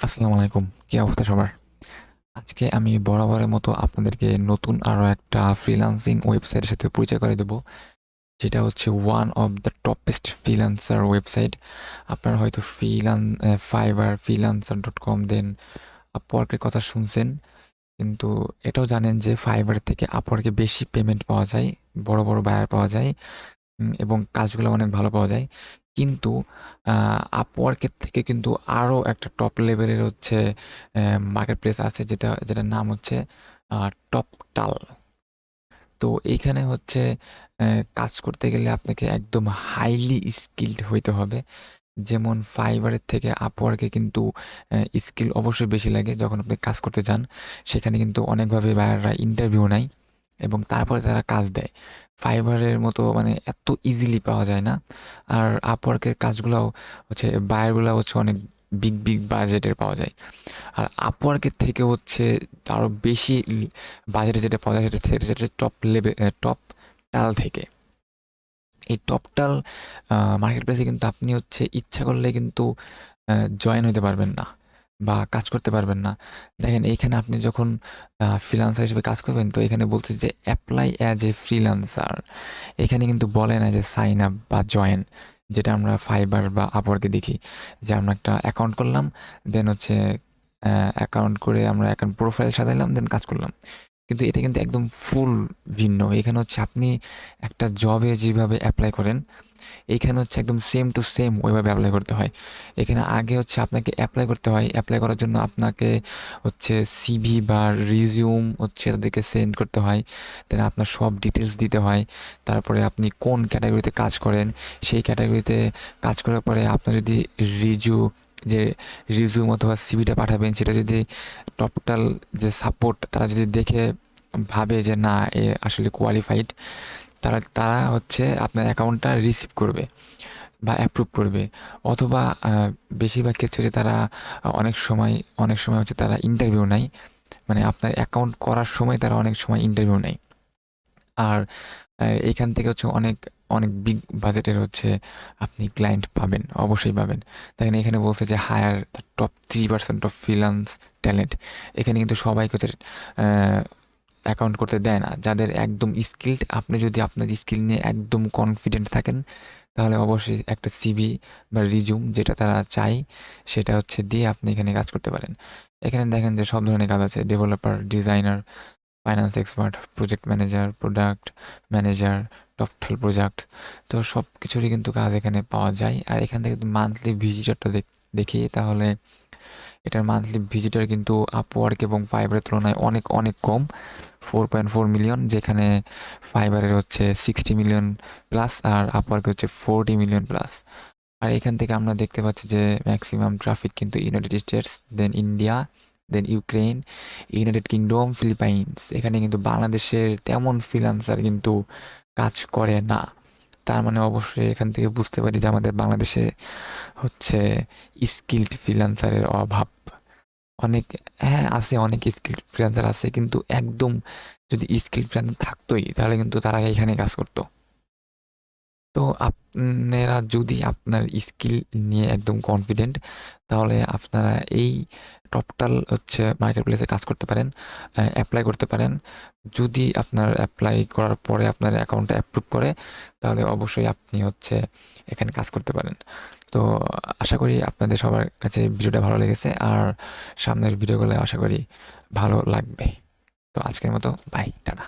আসসালামু আলাইকুম। কি অবস্থা সবার? আজকে আমি বরাবরের মতো আপনাদেরকে নতুন আরো একটা ফ্রিল্যান্সিং ওয়েবসাইটের সাথে পরিচয় করে দেব। যেটা হচ্ছে one of the toppest freelancer website. আপনারা হয়তো ফাইবার, freelancer.com দেন আপওয়ার্কের কথা শুনছেন। কিন্তু এটাও জানেন যে ফাইবার থেকে আপওয়ার্কে বেশি পেমেন্ট পাওয়া যায়, বড়, বড় বায়ার পাওয়া যায়। এবং কাজগুলো অনেক ভালো পাওয়া যায়। কিন্তু আপওয়ার্কের থেকে কিন্তু আরও একটা টপ লেভেলের হচ্ছে মার্কেট প্লেস আছে যেটার নাম হচ্ছে টপটাল। তো এইখানে হচ্ছে কাজ করতে গেলে আপনাকে একদম হাইলি স্কিলড হইতে হবে। যেমন ফাইবারের থেকে আপওয়ার্কে কিন্তু স্কিল অবশ্যই বেশি লাগে। যখন আপনি কাজ করতে যান সেখানে কিন্তু অনেকভাবে বায়াররা ইন্টারভিউ নেয় এবং তারপরে তারা কাজ দেয়। ফাইবারের মতো মানে এত ইজিলি পাওয়া যায় না। আর আপওয়ার্কের কাজগুলাও হচ্ছে বায়ারগুলো হচ্ছে অনেক বিগ বিগ বাজেটের পাওয়া যায়। আর আপওয়ার্কের থেকে হচ্ছে আরও বেশি বাজেটে যেটা পাওয়া যায় সেটা টপ লেভেল, টপ টাল থেকে। এই টপটাল মার্কেট প্লেসে কিন্তু আপনি হচ্ছে ইচ্ছা করলে কিন্তু জয়েন হতে পারবেন না বা কাজ করতে পারবেন না। দেখেন এইখানে আপনি যখন ফ্রিল্যান্সার হিসেবে কাজ করবেন, তো এখানে বলছে যে অ্যাপ্লাই অ্যাজ এ ফ্রিল্যান্সার। এখানে কিন্তু বলে না যে সাইন আপ বা জয়েন, যেটা আমরা ফাইবার বা আপওয়ার্কে দেখি যে আমরা একটা অ্যাকাউন্ট করলাম, দেন হচ্ছে অ্যাকাউন্ট করে আমরা অ্যাকাউন্ট প্রোফাইল সাজাইলাম, দেন কাজ করলাম। কিন্তু এটা কিন্তু একদম ফুল ভিন্ন। এখানে হচ্ছে আপনি একটা জবে যেভাবে অ্যাপ্লাই করেন, এইখানে হচ্ছে একদম সেম টু সেম ওইভাবে অ্যাপ্লাই করতে হয়। এখানে আগে হচ্ছে আপনাকে অ্যাপ্লাই করতে হয়। অ্যাপ্লাই করার জন্য আপনাকে হচ্ছে সিভি বা রিজিউম হচ্ছে তাদেরকে সেন্ড করতে হয়। দেন আপনার সব ডিটেলস দিতে হয়। তারপরে আপনি কোন ক্যাটাগরিতে কাজ করেন, সেই ক্যাটাগরিতে কাজ করার পরে আপনার যদি রিজু যে রিজিউম অথবা সিভিটা পাঠাবেন, সেটা যদি টপটাল যে সাপোর্ট তারা যদি দেখে ভাবে যে না এ আসলে কোয়ালিফাইড, তারা তারা হচ্ছে আপনার অ্যাকাউন্টটা রিসিভ করবে বা অ্যাপ্রুভ করবে। অথবা বেশিরভাগ ক্ষেত্রে হচ্ছে তারা অনেক সময় হচ্ছে তারা ইন্টারভিউ নেয়। মানে আপনার অ্যাকাউন্ট করার সময় তারা অনেক সময় ইন্টারভিউ নেয়। আর এইখান থেকে হচ্ছে অনেক অনেক বিগ বাজেটের হচ্ছে আপনি ক্লায়েন্ট পাবেন, অবশ্যই পাবেন। দেখেন এখানে বলছে যে hire the top 3% of freelance talent. এখানে কিন্তু সবাইকে হচ্ছে অ্যাকাউন্ট করতে দেয় না, যাদের একদম স্কিল্ড। আপনি যদি আপনার স্কিল নিয়ে একদম কনফিডেন্ট থাকেন, তাহলে অবশ্যই একটা সিভি বা রিজুম যেটা তারা চায় সেটা হচ্ছে দিয়ে আপনি এখানে কাজ করতে পারেন। এখানে দেখেন যে সব ধরনের কাজ আছে: developer, designer, finance expert, project manager, product manager, Toptal product. তো সব কিছুরই কিন্তু কাজ এখানে পাওয়া যায়। আর এখান থেকে মান্থলি ভিজিটরটা দেখি, তাহলে এটার মান্থলি ভিজিটর কিন্তু আপওয়ার্ক এবং ফাইবারের তুলনায় অনেক অনেক কম, 4.4 মিলিয়ন, যেখানে ফাইবারের হচ্ছে 60 মিলিয়ন প্লাস আর আপওয়ার্কে হচ্ছে 40 মিলিয়ন প্লাস। আর এখান থেকে আমরা দেখতে পাচ্ছি যে ম্যাক্সিমাম ট্রাফিক কিন্তু ইউনাইটেড স্টেটস, দেন ইন্ডিয়া, দেন ইউক্রেন, ইউনাইটেড কিংডম, ফিলিপাইন্স। এখানে কিন্তু বাংলাদেশের তেমন ফ্রিল্যান্সার কিন্তু কাজ করে না। তার মানে অবশ্যই এখান থেকে বুঝতে পারি যে আমাদের বাংলাদেশে হচ্ছে স্কিল্ড ফ্রিল্যান্সারের অভাব অনেক। হ্যাঁ, আছে, অনেক স্কিল্ড ফ্রিল্যান্সার আছে, কিন্তু একদম যদি স্কিল্ড ফ্রিল্যান্সার থাকতোই তাহলে কিন্তু তারা এখানে কাজ করতো। তো আপনারা যদি আপনার স্কিল নিয়ে একদম কনফিডেন্ট, তাহলে আপনারা এই টপটাল হচ্ছে মার্কেট প্লেসে কাজ করতে পারেন, অ্যাপ্লাই করতে পারেন। যদি আপনার অ্যাপ্লাই করার পরে আপনার অ্যাকাউন্টটা অ্যাপ্রুভ করে, তাহলে অবশ্যই আপনি হচ্ছে এখানে কাজ করতে পারেন। তো আশা করি আপনাদের সবার কাছে ভিডিওটা ভালো লেগেছে, আর সামনের ভিডিওগুলো আশা করি ভালো লাগবে। তো আজকের মতো বাই, টাটা।